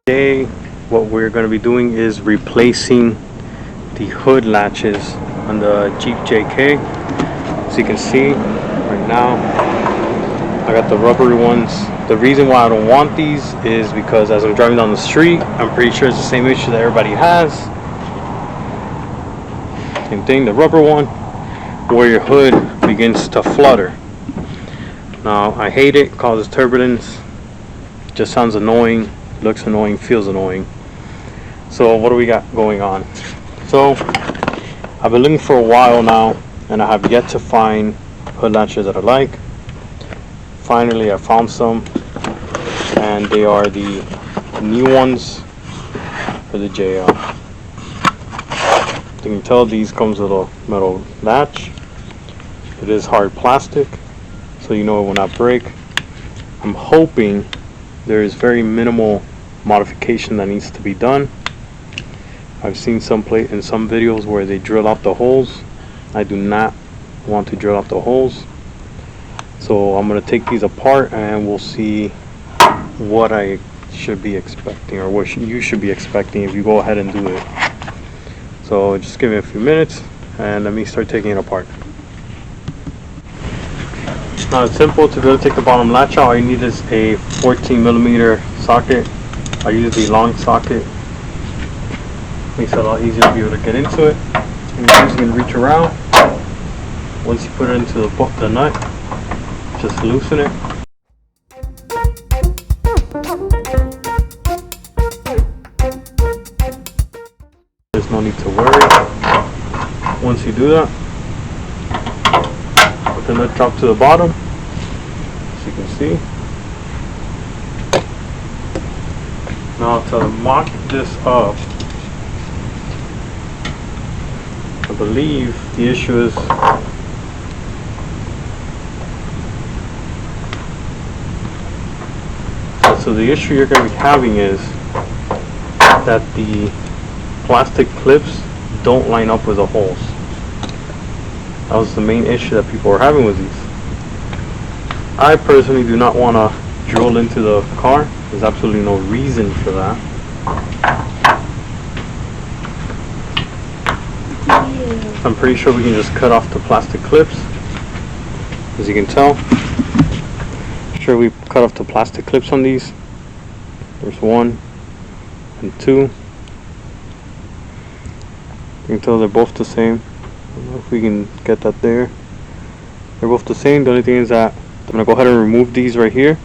Today, what we're going to be doing is replacing the hood latches on the Jeep JK. As you can see right now, I got the rubbery ones. The reason why I don't want these is because as I'm driving down the street, I'm pretty sure it's the same issue that everybody has. Same thing, the rubber one, where your hood begins to flutter. Now, I hate it, causes turbulence, just sounds annoying, looks annoying, feels annoying. So what do we got going on? So I've been looking for a while now, and I have yet to find hood latches that I like. Finally, I found some, and they are the new ones for the JL. You can tell these comes with a metal latch. It is hard plastic, so you know it will not break. I'm hoping there is very minimal modification that needs to be done. I've seen in some videos where they drill out the holes. I do not want to drill out the holes. So I'm going to take these apart and we'll see what I should be expecting, or what you should be expecting if you go ahead and do it. So just give me a few minutes and let me start taking it apart. Now it's simple. To be able to take the bottom latch out, all you need is a 14mm socket. I use the long socket. Makes it a lot easier to be able to get into it. And you can reach around. Once you put it into the nut, just loosen it. There's no need to worry. Once you do that, put the nut drop to the bottom, as you can see. Now to mock this up, I believe the issue is so the issue you're going to be having is that the plastic clips don't line up with the holes. That was the main issue that people were having with these. I personally do not want to drill into the car. There's absolutely no reason for that. I'm pretty sure we can just cut off the plastic clips. As you can tell, sure we cut off the plastic clips on these. There's 1 and 2. You can tell they're both the same. I don't know if we can get that there. They're both the same. The only thing is that I'm going to go ahead and remove these right here,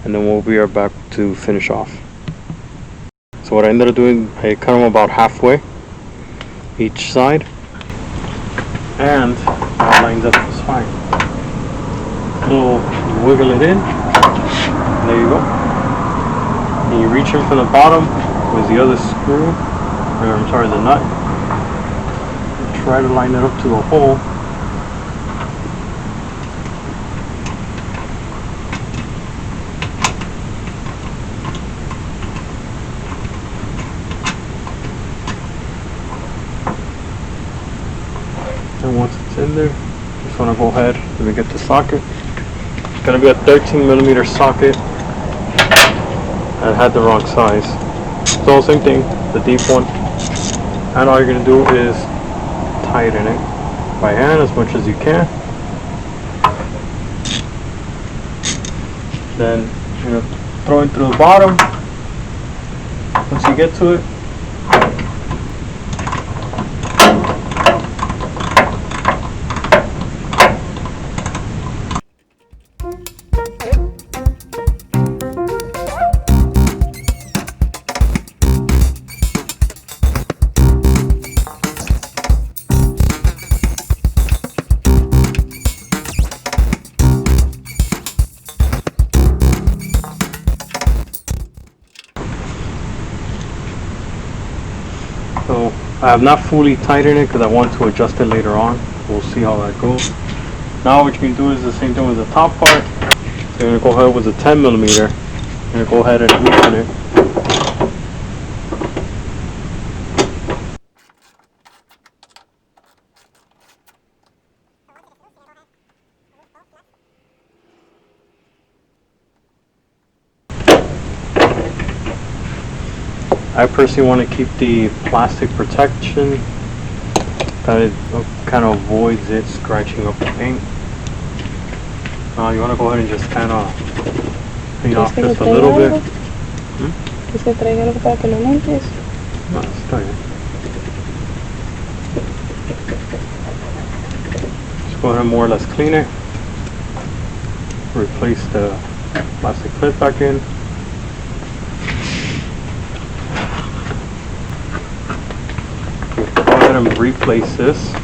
and then we'll be right back to finish off. So what I ended up doing, I cut them about halfway each side, and that lines up just fine. So you wiggle it in, and there you go. And you reach in from the bottom with the other screw, or I'm sorry, the nut. Try to line it up to the hole. And once it's in there, just want to go ahead, let me get the socket. It's going to be a 13mm socket. I had the wrong size. So same thing, the deep one. And all you're going to do is tighten it by hand as much as you can. Then you're going to throw it through the bottom. Once you get to it, so I have not fully tightened it because I want to adjust it later on. We'll see how that goes. Now what you can do is the same thing with the top part. So you're going to go ahead with a 10mm. You're going to go ahead and loosen it. I personally want to keep the plastic protection, that it kind of avoids it scratching up the paint. You want to go ahead and just kind of clean off just a little bit. ¿Quieres que traiga algo para que lo limpies? No, está bien. Just go ahead and more or less clean it. Replace the plastic clip back in. Go ahead and replace this.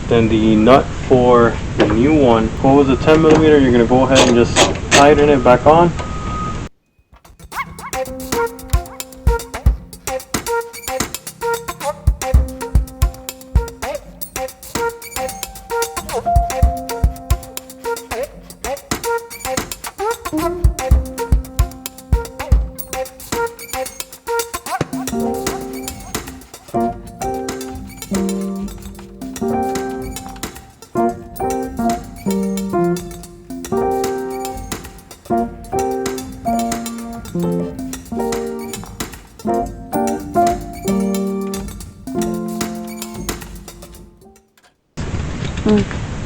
Then the nut for the new one, if it was a 10mm, you're going to go ahead and just tighten it back on.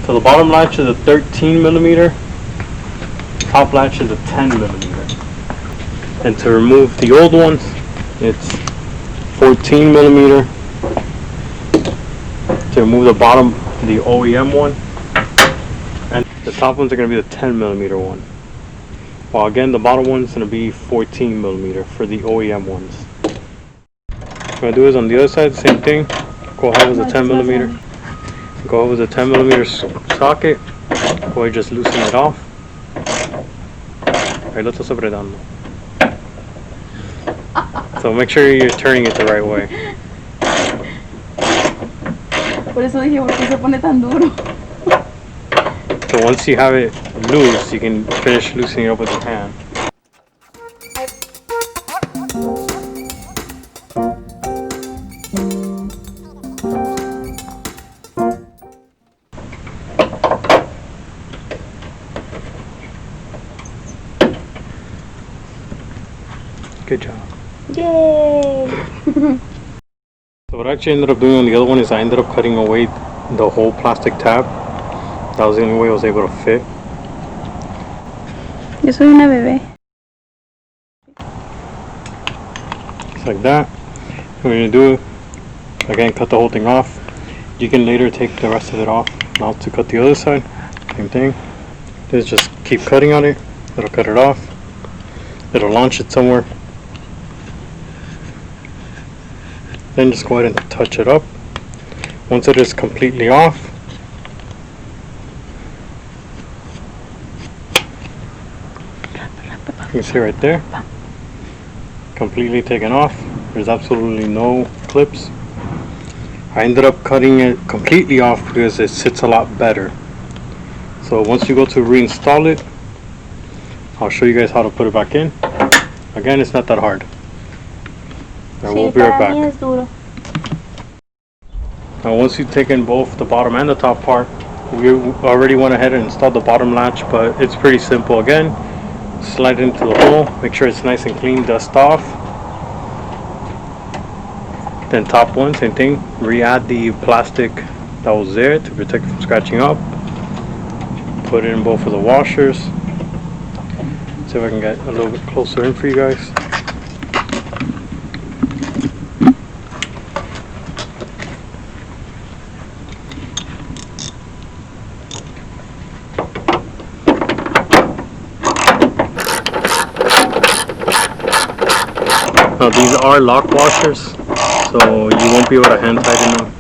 So the bottom latch is a 13mm, top latch is a 10mm. And to remove the old ones, it's 14mm. To remove the bottom, the OEM one, and the top ones are going to be the 10mm one. While again, the bottom one's going to be 14mm for the OEM ones. What I'm going to do is on the other side, the same thing. Go ahead with the 10mm. Go over the 10mm socket. Go ahead, just loosen it off. Ahí lo estás apretando. So make sure you're turning it the right way. Por eso dije, ¿por qué se pone tan duro? So once you have it loose, you can finish loosening it up with your hand. Good job. Yay! So what I actually ended up doing on the other one is I ended up cutting away the whole plastic tab. That was the only way I was able to fit. Yo soy una bebé. Just like that. What we're going to do, again, cut the whole thing off. You can later take the rest of it off. Now to cut the other side, same thing. Just keep cutting on it. It'll cut it off. It'll launch it somewhere. Then just go ahead and touch it up. Once it is completely off, you can see right there, completely taken off. There's absolutely no clips. I ended up cutting it completely off because it sits a lot better. So once you go to reinstall it, I'll show you guys how to put it back in. Again, it's not that hard. And we'll be right back. Now once you've taken both the bottom and the top part, we already went ahead and installed the bottom latch, but it's pretty simple. Again, slide into the hole, make sure it's nice and clean, dust off. Then top one, same thing, re-add the plastic that was there to protect it from scratching up. Put it in both of the washers. See if I can get a little bit closer in for you guys. Now these are lock washers, so you won't be able to hand tighten them.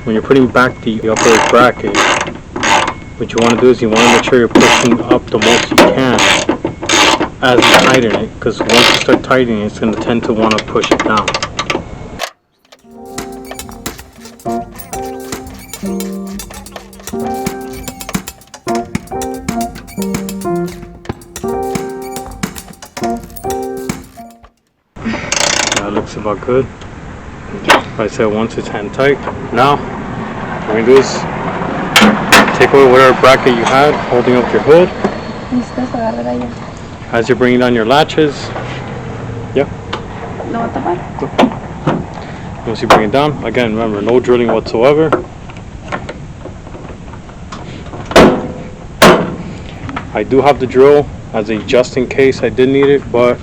When you're putting back the upper bracket, what you want to do is you want to make sure you're pushing up the most you can as you tighten it, because once you start tightening it's going to tend to want to push it down. about good. Like I said, once it's hand tight. Now, what we're gonna do is take away whatever bracket you had holding up your hood. Necesitas agarrar allá. As you're bringing down your latches. Yep. ¿Lo va a tapar? Once you bring it down, again, remember, no drilling whatsoever. I do have the drill as a just in case I did need it, but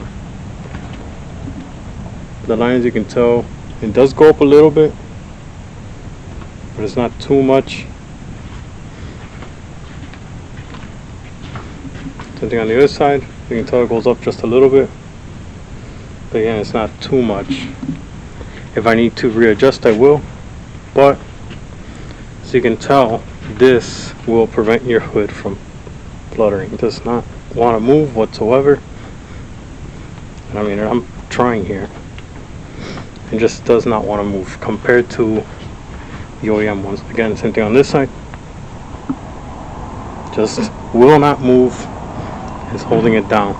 the line, as you can tell, it does go up a little bit, but it's not too much. Same thing on the other side, you can tell it goes up just a little bit, but again, it's not too much. If I need to readjust, I will, but as you can tell, this will prevent your hood from fluttering. It does not want to move whatsoever. I mean, I'm trying here. It just does not want to move compared to the OEM ones. Again, same thing on this side. Just will not move. It's holding it down.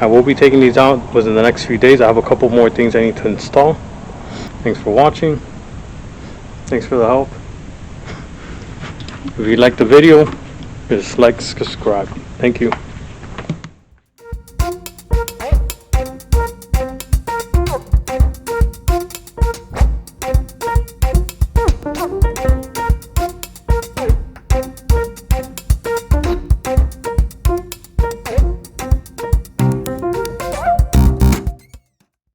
I will be taking these out within the next few days. I have a couple more things I need to install. Thanks for watching. Thanks for the help. If you liked the video, just like, subscribe. Thank you.